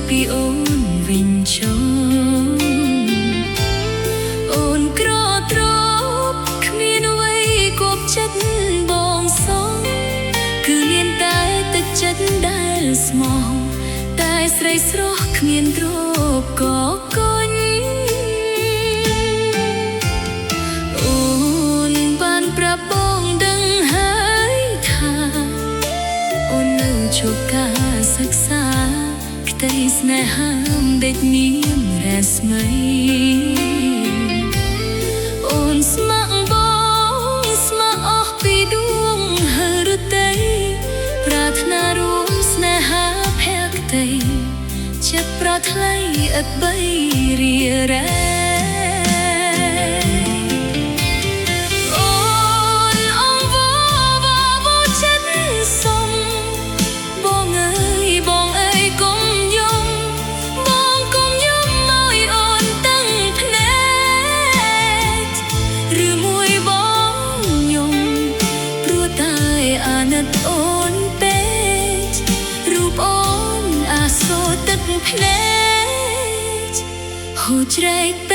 ពីអូនវិញចុះអូនក្រត្រប់គ្មានអ្វីគប់ចិត្តបងសងគឺមានតែទឹកចិត្តដែលស្មោះតែស្រីស្រស់គ្មានទ្រពក៏កញអូនបានប្រាប់បងដឹងហើយថាអូននៅជោគការសិក្សាក្តីស្នេហាដេកនាមរស្មីអូនស្ម័គ្របងស្ម័គ្រអស់ពីដួងហឺរតីប្រាថ្នារួមស្នេហាភក្តីចិត្តប្រថ្លៃឥតបីរារែហូរជ្រែក